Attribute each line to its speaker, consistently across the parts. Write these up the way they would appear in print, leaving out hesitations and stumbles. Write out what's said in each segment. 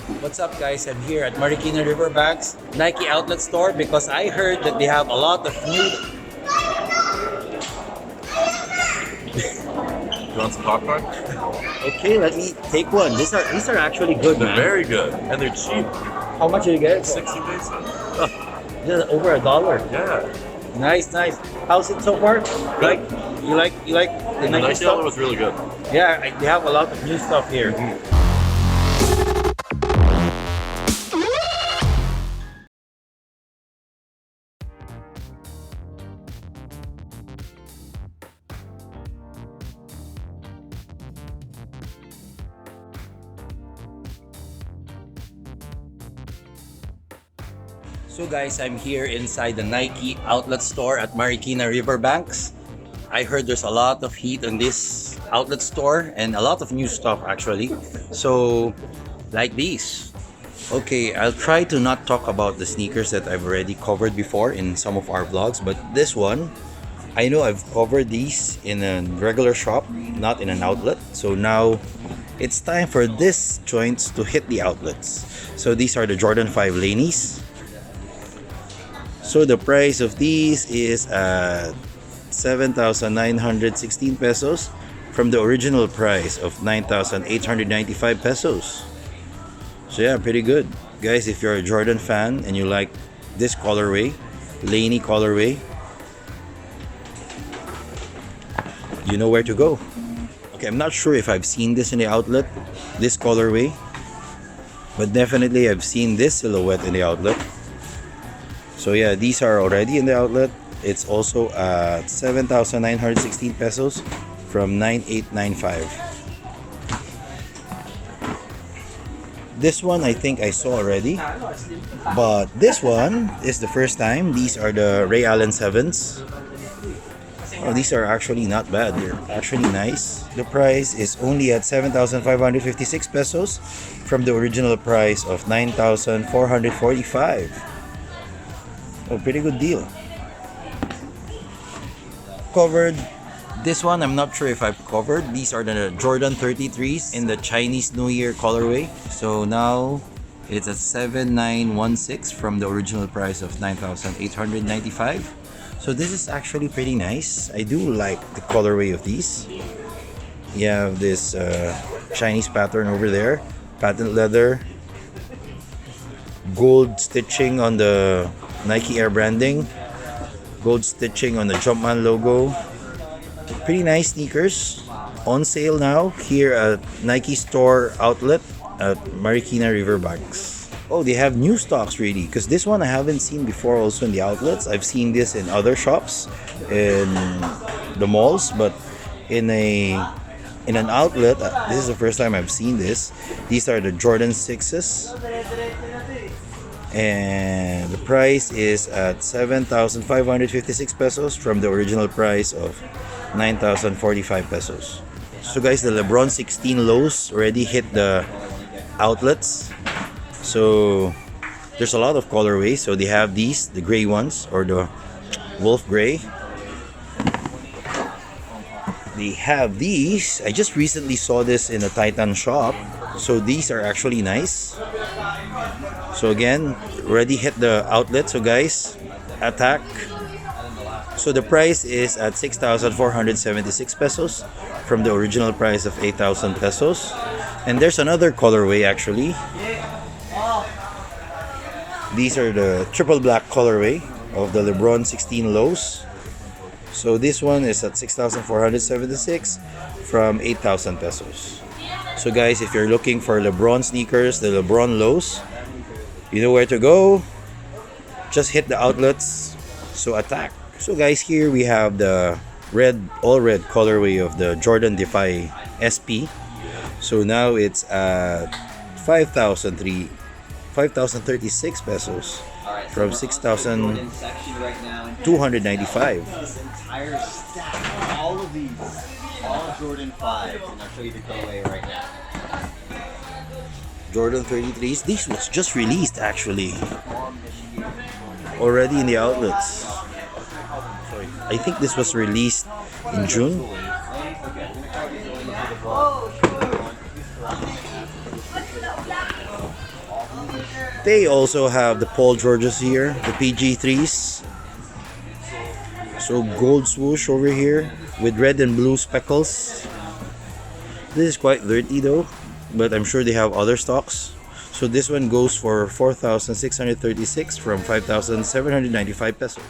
Speaker 1: What's up, guys? I'm here at Marikina Riverbanks Nike outlet store because I heard that they have a lot of new.
Speaker 2: You want some popcorn?
Speaker 1: Okay, let me take one. These are actually good,
Speaker 2: They're
Speaker 1: man.
Speaker 2: very good, and they're cheap.
Speaker 1: How much did you get?
Speaker 2: 60 pesos.
Speaker 1: Just over $1.
Speaker 2: Yeah.
Speaker 1: Nice, nice. How's it so far? Like, you like the
Speaker 2: The
Speaker 1: Nike
Speaker 2: Nike
Speaker 1: stuff?
Speaker 2: outlet was really good.
Speaker 1: Yeah, they have a lot of new stuff here. So guys, I'm here inside the Nike outlet store at Marikina Riverbanks. I heard there's a lot of heat on this outlet store and a lot of new stuff actually. So, like these. Okay, I'll try to not talk about the sneakers that I've already covered before in some of our vlogs, but this one, I know I've covered these in a regular shop, not in an outlet. So now it's time for this joints to hit the outlets. So these are the Jordan 5 Lanie'S. So the price of these is 7,916 pesos from the original price of 9,895 pesos. So yeah, pretty good. Guys, if you're a Jordan fan and you like this colorway, Lanie colorway, you know where to go. Okay, I'm not sure if I've seen this in the outlet, this colorway, but definitely I've seen this silhouette in the outlet. So yeah, these are already in the outlet. It's also 7,916 pesos from 9,895. This one I think I saw already, but this one is the first time. These are the Ray Allen 7s. Oh, these are actually not bad. They're actually nice. The price is only at 7,556 pesos from the original price of 9,445. Oh, pretty good deal. Covered. This one, I'm not sure if I've covered. These are the Jordan 33s in the Chinese New Year colorway. So now it's at 7,916 from the original price of 9,895. So this is actually pretty nice. I do like the colorway of these. You have this Chinese pattern over there, patent leather, gold stitching on the Nike Air branding, gold stitching on the Jumpman logo. Pretty nice sneakers on sale now here at Nike store outlet at Marikina Riverbanks. Oh, they have new stocks really, because this one I haven't seen before also in the outlets. I've seen this in other shops in the malls, but in an outlet, this is the first time I've seen this. These are the Jordan 6s. And the price is at 7,556 pesos from the original price of 9,045 pesos. So guys, the Lebron 16 lows already hit the outlets. So there's a lot of colorways. So they have these, the gray ones, or the wolf gray. They have these. I just recently saw this in a Titan shop. So these are actually nice. So again, already hit the outlet. So guys, attack. So the price is at 6,476 pesos from the original price of 8,000 pesos. And there's another colorway actually. These are the triple black colorway of the Lebron 16 lows. So this one is at 6,476 from 8,000 pesos. So guys, if you're looking for Lebron sneakers, the Lebron lows, you know where to go. Just hit the outlets. So attack. So guys, here we have the all red colorway of the Jordan Defy SP. So now it's at 5,036 pesos from 6,295.
Speaker 3: Entire stack, all of these, all Jordan 5s, and I'll show you the colorway right now.
Speaker 1: Jordan 33s. This was just released actually. Already in the outlets. Sorry. I think this was released in June. They also have the Paul Georges here, the PG3s. So gold swoosh over here with red and blue speckles. This is quite dirty though, but I'm sure they have other stocks. So this one goes for 4,636 from 5,795 pesos.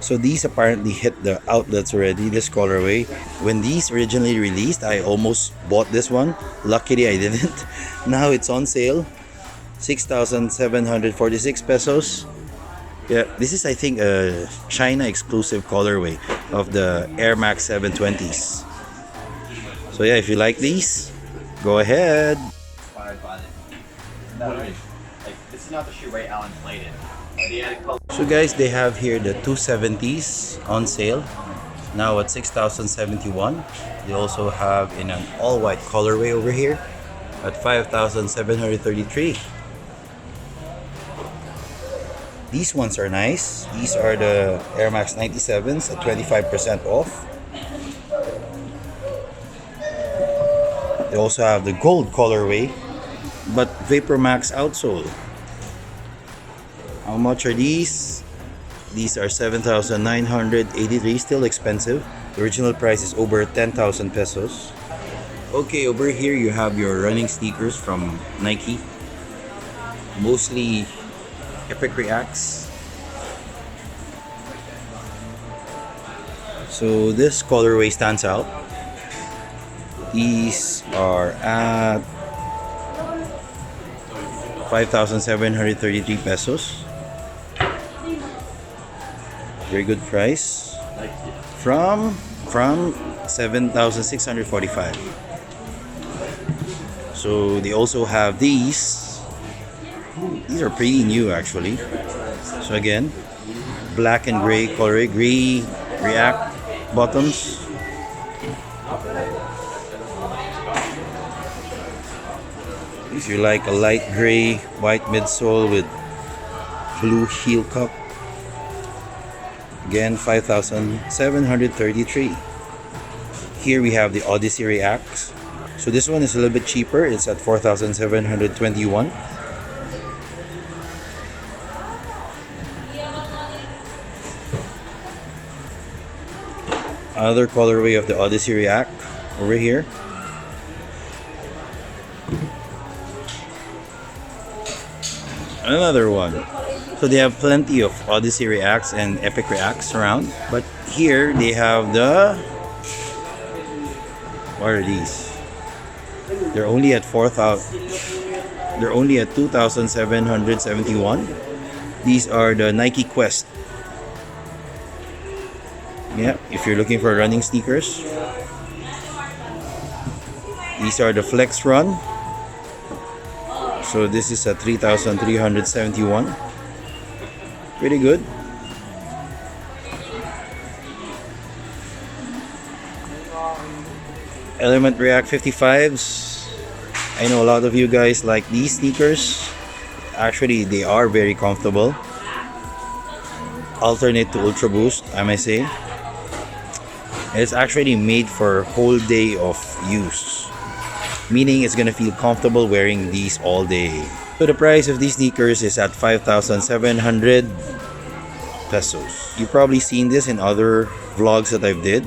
Speaker 1: So these apparently hit the outlets already, this colorway. When these originally released, I almost bought this one. Luckily I didn't. Now it's on sale. 6,746 pesos. Yeah, this is I think a China exclusive colorway of the Air Max 720s. So yeah, if you like these, go ahead.
Speaker 3: Inspired by it. No, like, this is not the shoe Ray Allen played in. They added color.
Speaker 1: So guys, they have here the 270s on sale. Now at 6,071. They also have in an all-white colorway over here at 5,733. These ones are nice. These are the Air Max 97s at 25% off. They also have the gold colorway, but Vapor Max outsole. How much are these? These are 7,983, still expensive. The original price is over 10,000 pesos. Okay, over here you have your running sneakers from Nike. Mostly Epic Reacts. So this colorway stands out. These are at 5,733 pesos. Very good price. From 7,645. So they also have these. These are pretty new actually. So again, black and gray colorway, gray React bottoms. If you like a light gray white midsole with blue heel cup, again 5,733. Here we have the Odyssey Reacts. So this one is a little bit cheaper. It's at 4,721. Another colorway of the Odyssey React over here. Another one. So they have plenty of Odyssey Reacts and Epic Reacts around, but here they have the, what are these? They're only at 4,000. They're only at 2,771. These are the Nike Quest. Yeah, if you're looking for running sneakers. These are the Flex Run. So this is at 3,371. Pretty good. Element React 55s. I know a lot of you guys like these sneakers. Actually, they are very comfortable. Alternate to Ultra Boost, I may say. It's actually made for a whole day of use, meaning it's gonna feel comfortable wearing these all day. So the price of these sneakers is at 5,700 pesos. You've probably seen this in other vlogs that I've did.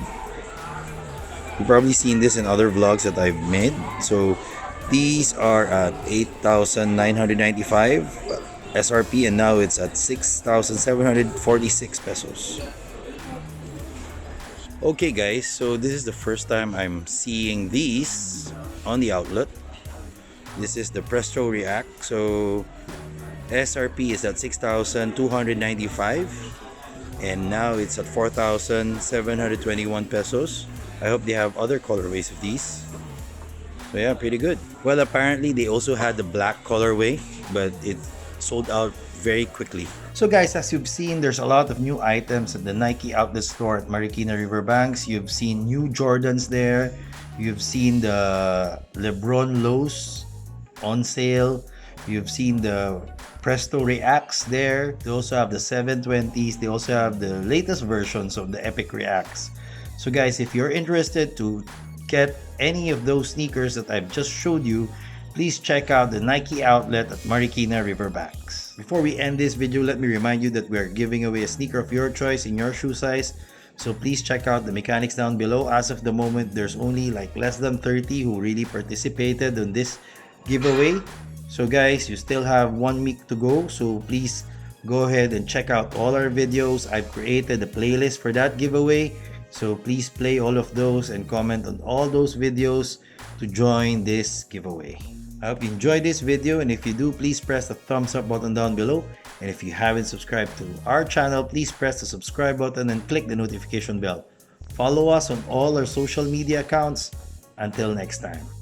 Speaker 1: You've probably seen this in other vlogs that I've made. So these are at 8,995 SRP, and now it's at 6,746 pesos. Okay guys, so this is the first time I'm seeing these on the outlet. This is the Presto React. So SRP is at 6,295 and now it's at 4,721 pesos. I hope they have other colorways of these. So yeah, pretty good. Well, apparently they also had the black colorway, but it sold out very quickly. So guys, as you've seen, there's a lot of new items at the Nike outlet store at Marikina Riverbanks. You've seen new Jordans there. You've seen the Lebron lows on sale.
Speaker 4: You've seen the Presto Reacts there. They also have the 720s. They also have the latest versions of the Epic Reacts. So guys, if you're interested to get any of those sneakers that I've just showed you, please check out the Nike outlet at Marikina Riverbanks. Before we end this video, let me remind you that we are giving away a sneaker of your choice in your shoe size. So please check out the mechanics down below. As of the moment, there's only like less than 30 who really participated on this giveaway. So guys, you still have 1 week to go. So please go ahead and check out all our videos. I've created a playlist for that giveaway. So please play all of those and comment on all those videos to join this giveaway. I hope you enjoyed this video, and if you do, please press the thumbs up button down below. And if you haven't subscribed to our channel, please press the subscribe button and click the notification bell. Follow us on all our social media accounts. Until next time.